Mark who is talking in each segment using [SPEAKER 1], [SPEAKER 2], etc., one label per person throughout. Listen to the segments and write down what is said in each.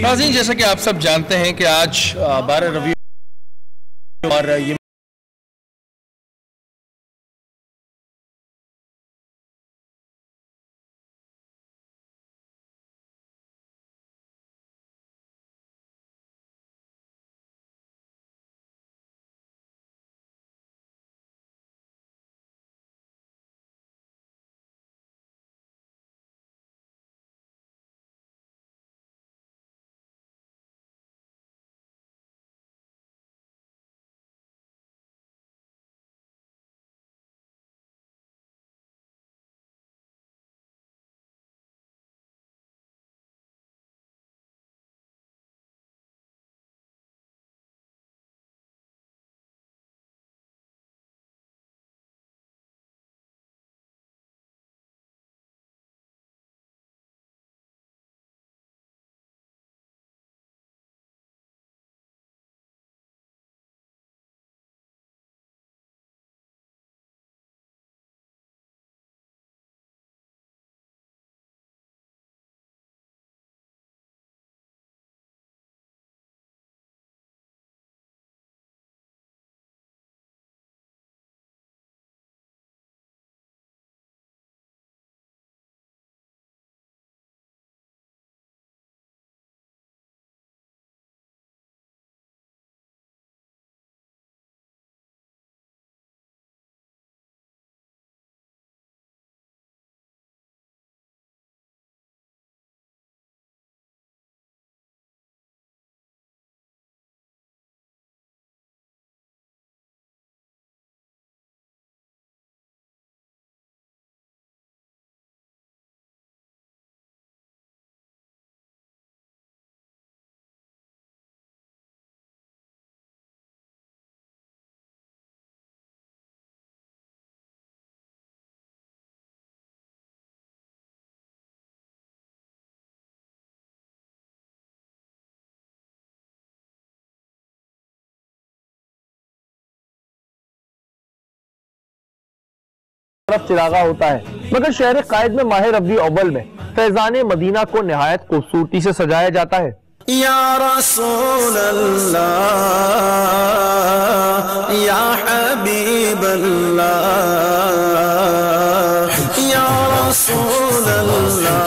[SPEAKER 1] नाज़रीन, जैसा कि आप सब जानते हैं कि आज 12 रबी और ये
[SPEAKER 2] तरफ चिरागा होता है, मगर शहर कायद में माह रबी अव्वल में फैजान मदीना को निहायत खूबसूरती से सजाया जाता है।
[SPEAKER 3] या रसूल अल्लाह, या हबीब अल्लाह, या रसूल अल्लाह।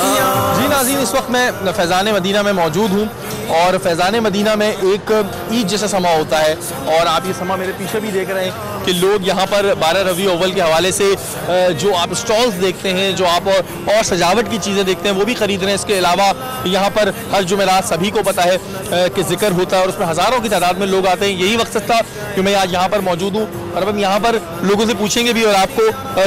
[SPEAKER 1] जी नाज़रीन, इस वक्त मैं फैज़ान मदीना में मौजूद हूँ और फैज़ान मदीना में एक ईद जैसा समा होता है और आप ये समा मेरे पीछे भी देख रहे हैं कि लोग यहाँ पर 12 रबी अव्वल के हवाले से जो आप स्टॉल्स देखते हैं, जो आप और सजावट की चीज़ें देखते हैं, वो भी ख़रीद रहे हैं। इसके अलावा यहाँ पर हर जुमेरात सभी को पता है कि ज़िक्र होता है और उसमें हज़ारों की तादाद में लोग आते हैं। यही मकसद था कि मैं आज यहाँ पर मौजूद हूँ और अब हम यहाँ पर लोगों से पूछेंगे भी और आपको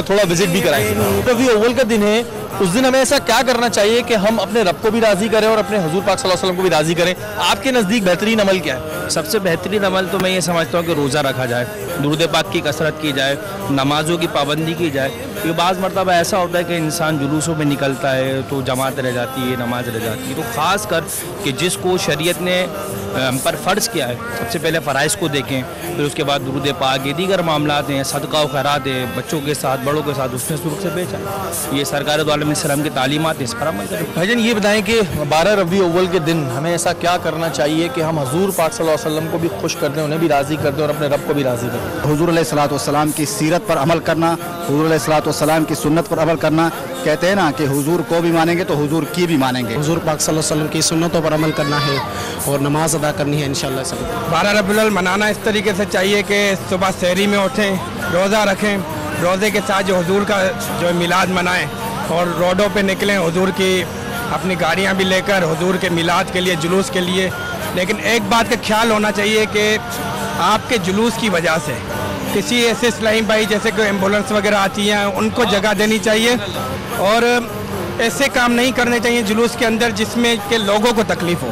[SPEAKER 1] थोड़ा विजिट भी कराएंगे। रबी अव्वल का दिन है, उस दिन हमें ऐसा क्या करना चाहिए कि हम अपने रब को भी राज़ी करें और अपने हुजूर पाक सल्लल्लाहु अलैहि वसल्लम को भी राज़ी करें? आपके नज़दीक बेहतरीन अमल क्या है?
[SPEAKER 4] सबसे बेहतरीन अमल तो मैं ये समझता हूँ कि रोज़ा रखा जाए, दुरूद पाक की कसरत की जाए, नमाज़ों की पाबंदी की जाए। क्योंकि बाज़ मरतबा ऐसा होता है कि इंसान जुलूसों में निकलता है तो जमात रह जाती है, नमाज रह जाती है। तो ख़ास कर कि जिसको शरीयत ने हम पर फ़र्ज़ किया है, सबसे पहले फ़राइज़ को देखें, फिर उसके बाद दुरूद पाक, ये दीगर मामलात हैं, सदका व खैरात है, बच्चों के साथ बड़ों के साथ उसने सुरुख से बेचा। ये सरकार दो आलम सलाम की तालीमात है, इस पर अमल करें।
[SPEAKER 1] भाईजान ये बताएं कि 12 रबी अव्वल के दिन हमें ऐसा क्या करना चाहिए कि हम हुजूर पाक सल्लल्लाहु अलैहि वसल्लम को भी खुश कर दें, उन्हें भी राज़ी कर दें और अपने रब को भी राज़ी करें?
[SPEAKER 5] हुजूर अलैहिस्सलातु वस्सलाम की सीरत पर अमल करना, हुजूर अलैहिस्सलातु वस्सलाम की सुन्नत पर अमल करना। कहते हैं ना कि हुजूर को भी मानेंगे तो हुजूर की भी मानेंगे।
[SPEAKER 6] हुजूर पाक सल्लल्लाहु अलैहि वसल्लम की सुन्नतों पर अमल करना है और नमाज अदा करनी है इंशाअल्लाह।
[SPEAKER 7] 12 रबीउल अव्वल मनाना इस तरीके से चाहिए कि सुबह सहरी में उठें, रोज़ा रखें, रोज़े के साथ जो हुजूर का जो मिलाद मनाएं और रोडों पे निकलें हुजूर की अपनी गाड़ियां भी लेकर हुजूर के मिलाद के लिए, जुलूस के लिए। लेकिन एक बात का ख्याल होना चाहिए कि आपके जुलूस की वजह से किसी ऐसे इस्लामी भाई जैसे कोई एम्बुलेंस वगैरह आती हैं, उनको जगह देनी चाहिए और ऐसे काम नहीं करने चाहिए जुलूस के अंदर जिसमें कि लोगों को तकलीफ़ हो।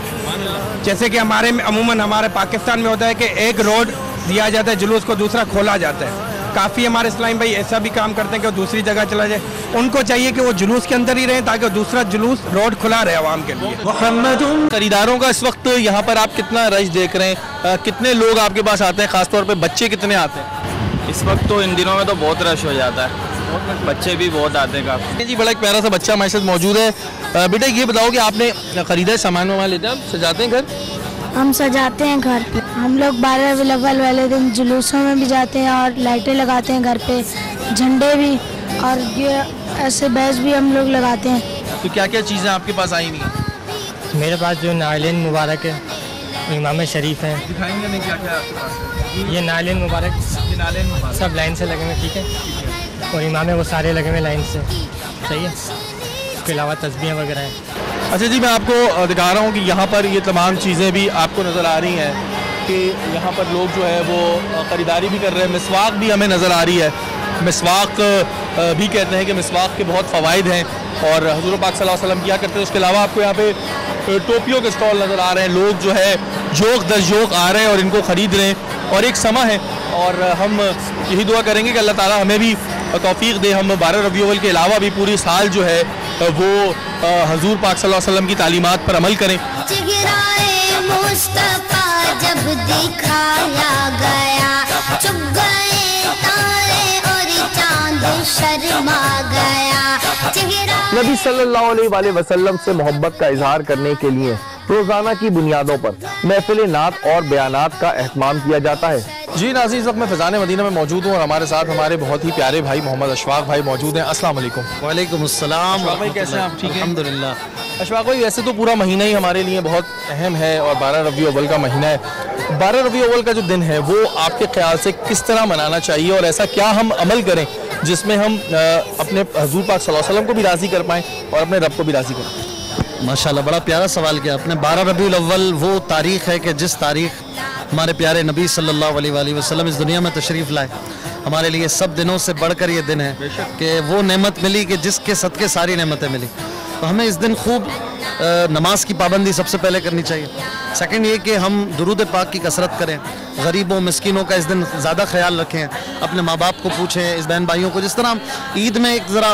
[SPEAKER 7] जैसे कि अमूमन हमारे पाकिस्तान में होता है कि एक रोड दिया जाता है जुलूस को, दूसरा खोला जाता है। काफ़ी हमारे इस्लामी भाई ऐसा भी काम करते हैं कि वो दूसरी जगह चला जाए। उनको चाहिए कि वो जुलूस के अंदर ही रहें ताकि दूसरा जुलूस रोड खुला रहे आवाम के लिए।
[SPEAKER 1] खरीदारों का इस वक्त यहाँ पर आप कितना रश देख रहे हैं? कितने लोग आपके पास आते हैं? ख़ासतौर पर बच्चे कितने आते हैं?
[SPEAKER 4] इस वक्त तो इन दिनों में तो बहुत रश हो जाता है। बच्चे भी बहुत आते हैं काफ़ी।
[SPEAKER 1] जी बड़ा एक प्यारा सा बच्चा हमारे साथ मौजूद है। बेटा ये बताओ कि आपने खरीदा है सामान वामान लेते हैं आप सजाते हैं घर?
[SPEAKER 8] हम सजाते हैं घर पे। हम लोग 12 रबीउल अव्वल वाले दिन जुलूसों में भी जाते हैं और लाइटें लगाते हैं घर पे, झंडे भी, और ये ऐसे बैच भी हम लोग लगाते हैं।
[SPEAKER 1] तो क्या क्या चीज़ें आपके पास आई हुई हैं?
[SPEAKER 9] मेरे पास जो नालिन मुबारक है, इमाम शरीफ है।
[SPEAKER 1] दिखाएंगे हमें क्या क्या आपके पास है?
[SPEAKER 9] ये नालिन मुबारक, सब लाइन से लगे हुए, ठीक है, और इमाम वो सारे लगे हुए लाइन से, सही है। इसके अलावा तस्बीहें वगैरह हैं।
[SPEAKER 1] अच्छा जी, मैं आपको दिखा रहा हूँ कि यहाँ पर ये तमाम चीज़ें भी आपको नज़र आ रही हैं कि यहाँ पर लोग जो है वो ख़रीदारी भी कर रहे हैं। मिसवाक भी हमें नज़र आ रही है। मिसवाक भी कहते हैं कि मिसवाक के बहुत फ़वाइद हैं और हुज़ूर पाक सल्लल्लाहु अलैहि वसल्लम किया करते हैं। उसके अलावा आपको यहाँ पे टोपियों के स्टॉल नज़र आ रहे हैं। लोग जो है जोक दर जोक आ रहे हैं और इनको ख़रीद रहे हैं। और एक समा है और हम यही दुआ करेंगे कि अल्लाह ताला हमें भी तौफीक दे, हम 12 रबीउल अव्वल के अलावा भी पूरी साल जो है वो हुज़ूर पाक सल्लल्लाहु अलैहि वसल्लम की तालीमात पर अमल करें।
[SPEAKER 10] जिगराए मुस्तफा जब दिखाया गया, चुप गए तारे और चांद शर्मा गया।
[SPEAKER 2] नबी सल्लल्लाहु अलैहि वसल्लम से मोहब्बत का इजहार करने के लिए रोजाना की बुनियादों पर महफिल नात और बयानात का एहतमाम किया जाता है।
[SPEAKER 1] जी नाज़रीन, इस वक्त मैं फ़ैज़ान मदीना में मौजूद हूँ और हमारे साथ हमारे बहुत ही प्यारे भाई मोहम्मद अशफाक भाई मौजूद हैं। अस्सलाम वालेकुम।
[SPEAKER 5] वालेकुम अस्सलाम।
[SPEAKER 1] अशफाक भाई कैसे हैं आप? ठीक हैं
[SPEAKER 5] अल्हम्दुलिल्लाह।
[SPEAKER 1] अशफाक भाई, वैसे तो पूरा महीना ही हमारे लिए बहुत अहम है और 12 रबीउल अव्वल का महीना है। 12 रबीउल अव्वल का जो दिन है वो आपके ख्याल से किस तरह मनाना चाहिए और ऐसा क्या हम अमल करें जिसमें हम अपने हुज़ूर पाक सल्लल्लाहु अलैहि वसल्लम को भी राज़ी कर पाएँ और अपने रब को भी राज़ी कर पाएँ?
[SPEAKER 5] माशाल्लाह, बड़ा प्यारा सवाल किया आपने। 12 रबीउल अव्वल वो तारीख़ है कि जिस तारीख़ हमारे प्यारे नबी सल्लल्लाहु अलैहि वसल्लम इस दुनिया में तशरीफ़ लाए। हमारे लिए सब दिनों से बढ़कर ये दिन है कि वो नेमत मिली कि जिसके सदके सारी नेमतें मिली। तो हमें इस दिन खूब नमाज की पाबंदी सबसे पहले करनी चाहिए। सेकंड ये कि हम दुरूद पाक की कसरत करें, गरीबों मिस्किनों का इस दिन ज़्यादा ख्याल रखें, अपने माँ बाप को पूछें, इस बहन भाइयों को, जिस तरह हम ईद में एक ज़रा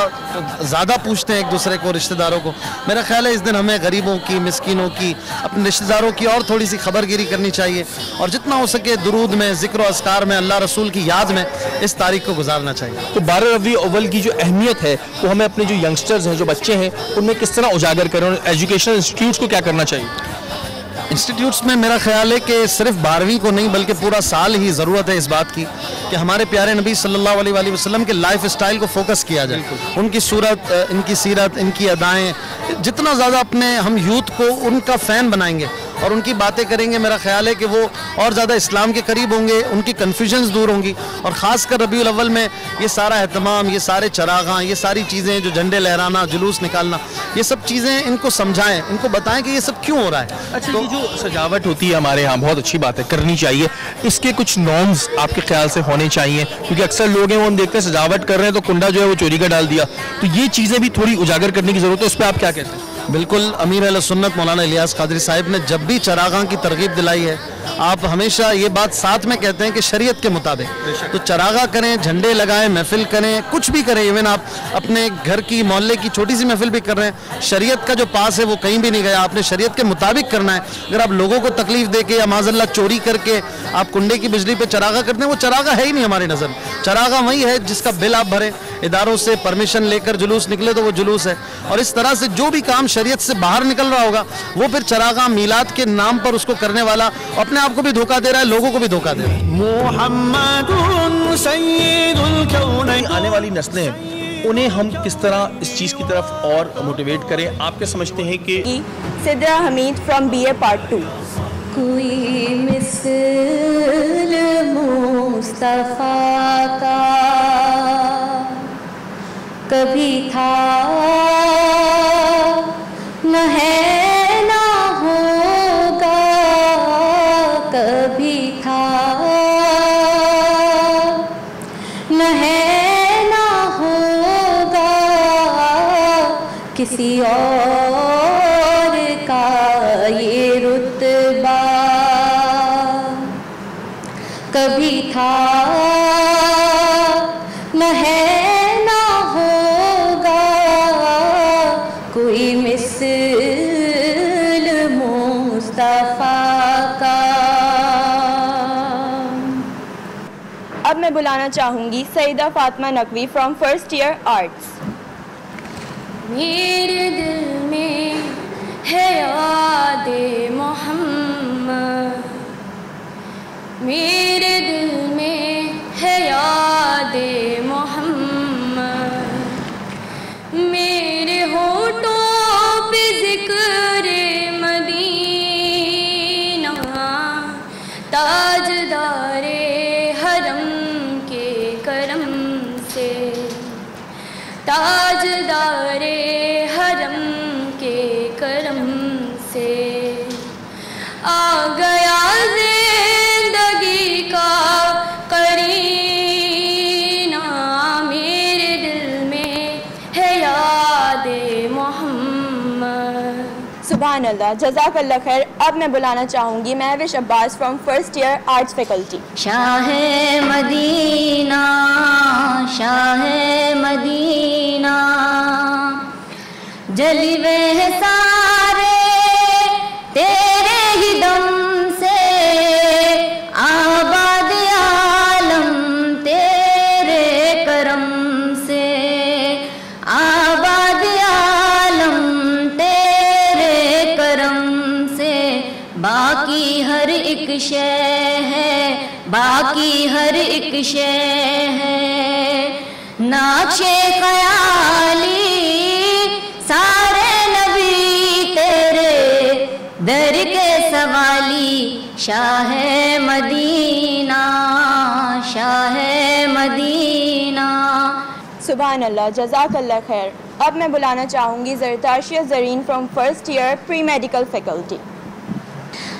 [SPEAKER 5] ज़्यादा पूछते हैं एक दूसरे को, रिश्तेदारों को। मेरा ख्याल है इस दिन हमें गरीबों की, मिस्किनों की, अपने रिश्तेदारों की और थोड़ी सी खबरगिरी करनी चाहिए और जितना हो सके दुरूद में, ज़िक्र और अस्कार में, अल्लाह रसूल की याद में इस तारीख को गुजारना चाहिए।
[SPEAKER 1] तो 12 रबीउल अव्वल की जो अहमियत है वो हमें अपने जो यंगस्टर्स हैं, जो बच्चे हैं, उनमें किस तरह उजागर करें और एजुकेशनल इंस्टीट्यूट्स को क्या करना चाहिए?
[SPEAKER 5] इंस्टीट्यूट्स में मेरा ख्याल है कि सिर्फ 12वीं को नहीं बल्कि पूरा साल ही ज़रूरत है इस बात की कि हमारे प्यारे नबी सल्लल्लाहु अलैहि वसल्लम के लाइफ स्टाइल को फोकस किया जाए, उनकी सूरत, इनकी सीरत, इनकी अदाएँ, जितना ज़्यादा अपने हम यूथ को उनका फ़ैन बनाएंगे और उनकी बातें करेंगे, मेरा ख्याल है कि वो और ज़्यादा इस्लाम के करीब होंगे, उनकी कन्फ्यूजन्स दूर होंगी। और ख़ास कर रबीउल अव्वल में ये सारा एहतमाम, ये सारे चरागां, ये सारी चीज़ें, जो झंडे लहराना, जुलूस निकालना, ये सब चीज़ें इनको समझाएं, इनको बताएं कि ये सब क्यों हो रहा है।
[SPEAKER 1] अच्छा, तो ये जो सजावट होती है हमारे यहाँ, बहुत अच्छी बात है, करनी चाहिए। इसके कुछ नॉर्म्स आपके ख्याल से होने चाहिए? क्योंकि अक्सर लोग हैं वो हम देखते हैं सजावट कर रहे हैं तो कुंडा जो है वो चोरी का डाल दिया, तो ये चीज़ें भी थोड़ी उजागर करने की ज़रूरत है। उस पर आप क्या कहते हैं?
[SPEAKER 5] बिल्कुल, अमीर अहले सुन्नत मौलाना इलियास कादरी साहब ने जब भी चरागां की तरगीब दिलाई है, आप हमेशा ये बात साथ में कहते हैं कि शरीयत के मुताबिक तो चरागा करें, झंडे लगाएं, महफिल करें, कुछ भी करें। इवन आप अपने घर की, मोहल्ले की छोटी सी महफिल भी कर रहे हैं, शरीयत का जो पास है वो कहीं भी नहीं गया, आपने शरीयत के मुताबिक करना है। अगर आप लोगों को तकलीफ दे के या माज़अल्लाह चोरी करके आप कुंडे की बिजली पे चरागा करते हैं, वो चरागा है ही नहीं हमारी नज़र में। चरागा वही है जिसका बिल आप भरें, इदारों से परमिशन लेकर जुलूस निकले तो वो जुलूस है। और इस तरह से जो भी काम शरीयत से बाहर निकल रहा होगा वो फिर चरागा, मीलाद के नाम पर उसको करने वाला अपने आप को भी धोखा दे रहा है, लोगों को भी धोखा दे रहा है।
[SPEAKER 3] मुहम्मदुन सय्यिदुल कौनैन।
[SPEAKER 1] आने वाली नस्लें, उन्हें हम किस तरह इस चीज़ की तरफ और मोटिवेट करें? आप क्या समझते हैं कि
[SPEAKER 11] Sidra Hamid from BA Part 2। कोई मिसल मुस्तफा का कभी था न है ना होगा, कभी था न है ना होगा, किसी और का ये रुतबा कभी था न है ना होगा, कोई मिसल मुस्तफा का।
[SPEAKER 12] اب میں بلانا چاہوں گی Syeda Fatima Naqvi from first year arts.
[SPEAKER 11] میرے دل میں ہے یاد محمد، میرے دل میں ہے یاد محمد، میرے ہونٹوں پہ ذکر مدینہ، تاجدار حرم کے کرم سے، تاجدار حرم کے کرم سے آ گیا زندگی کا قرینہ، میرے دل میں ہے یاد محمد۔
[SPEAKER 12] سبحان اللہ، جزاک اللہ خیر۔ اب میں بلانا چاہوں گی Mehwish Abbas from first year arts faculty.
[SPEAKER 10] شاہ مدینہ، شاہ مدینہ، جلوے سارے تیرے ہی دم سے، آباد عالم تیرے کرم سے، آباد عالم تیرے کرم سے، باقی ہر ایک شے ہے، باقی ہر ایک شے ہے، نقش خیالی سارے نبی تیرے در کے سوالی، شاہ مدینہ، شاہ مدینہ۔
[SPEAKER 12] سبحان اللہ، جزاک اللہ خیر۔ اب میں بلانا چاہوں گی Zartashia Zareen from first year pre medical faculty.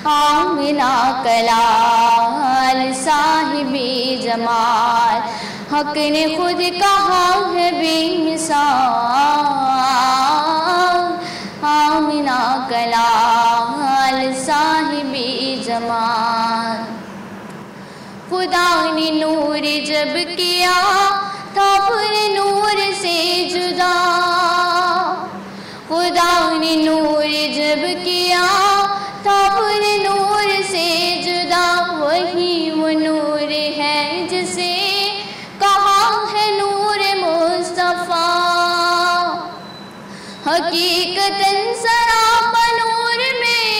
[SPEAKER 11] آمنہ کلال صاحبی جمال، حق نے خود کہا ہے بے مثال، آمنہ کلال صاحبی جمال، خدا نے نور جب کیا تھا پھر نور سے جدا، خدا نے نور جب کیا تھا پھر نور سے جدا، وہی وہ نور ہے جسے کہا ہے نور مصطفیٰ، حقیقتاً سراپا نور میں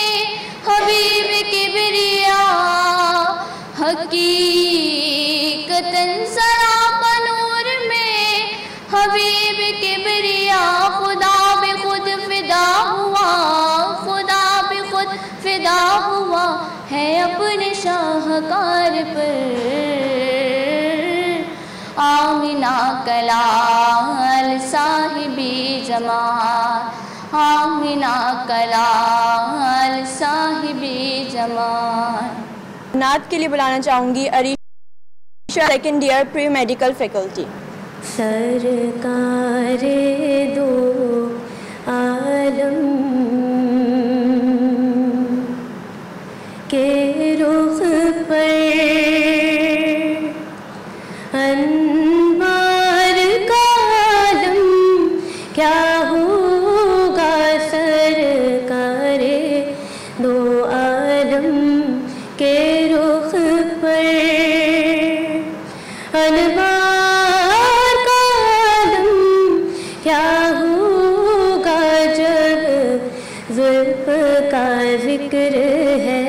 [SPEAKER 11] حبیب کبریا، حقیقتاً سراپا نور میں حبیب کبریا، خدا بے خود فدا ہوا، خدا بے خود فدا ہوا ہے اپنے شاہکار پر، آمنہ کلال صاحبی جمال، آمنہ کلال صاحبی جمال۔
[SPEAKER 12] نعت کے لیے بلانا چاہوں گی Areesha second year pre medical faculty.
[SPEAKER 11] سرکار دو عالم کے رخ پر انوار کا عالم کیا ہوگا، سرکار دو عالم کے رخ پر انوار کا عالم کیا ہوگا، جب زلف کا ذکر ہے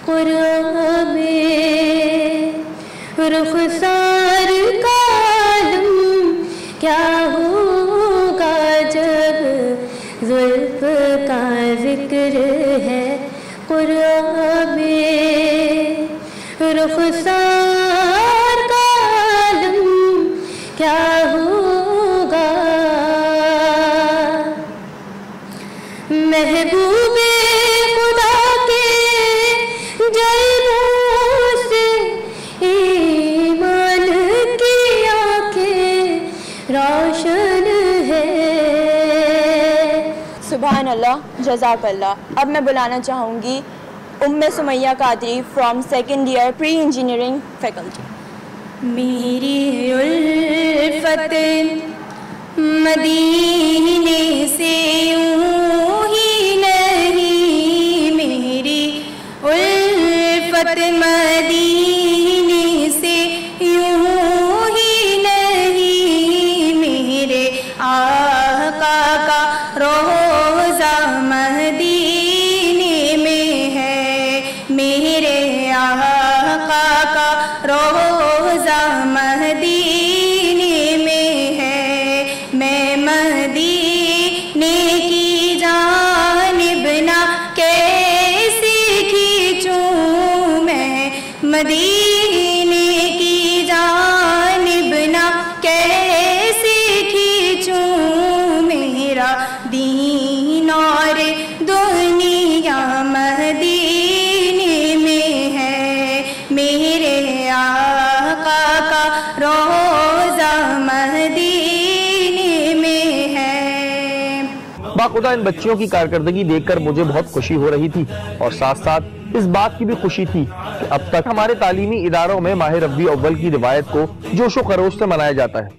[SPEAKER 11] قرآن میں، رخسار کا عالم کیا ہوگا، جب زلف کا ذکر ہے قرآن میں، رخسار کا عالم کیا ہوگا، محبوب خدا کے جلووں سے ایمان کی آنکھیں روشن ہے۔
[SPEAKER 12] سبحان اللہ، جزاک اللہ۔ اب میں بلانا چاہوں گی ام Sumaiya Qadri from second year pre engineering faculty.
[SPEAKER 11] میری الفت مدینے سے یوں ہی نہیں، میری الفت مدینے سے یوں
[SPEAKER 13] روزہ مدینے میں ہے، میں مدینے کی جانب نہ کیسے کھینچوں، میں مدینے کی جانب نہ کیسے کھینچوں، میرا دین اور دنیا مدینے میں ہے، میرے آقا کا روزہ مدینے میں ہے۔
[SPEAKER 2] باخدا ان بچیوں کی کارکردگی دیکھ کر مجھے بہت خوشی ہو رہی تھی، اور ساتھ ساتھ اس بات کی بھی خوشی تھی کہ اب تک ہمارے تعلیمی اداروں میں ماہ ربیع اول کی روایت کو جوش و خروش سے منایا جاتا ہے۔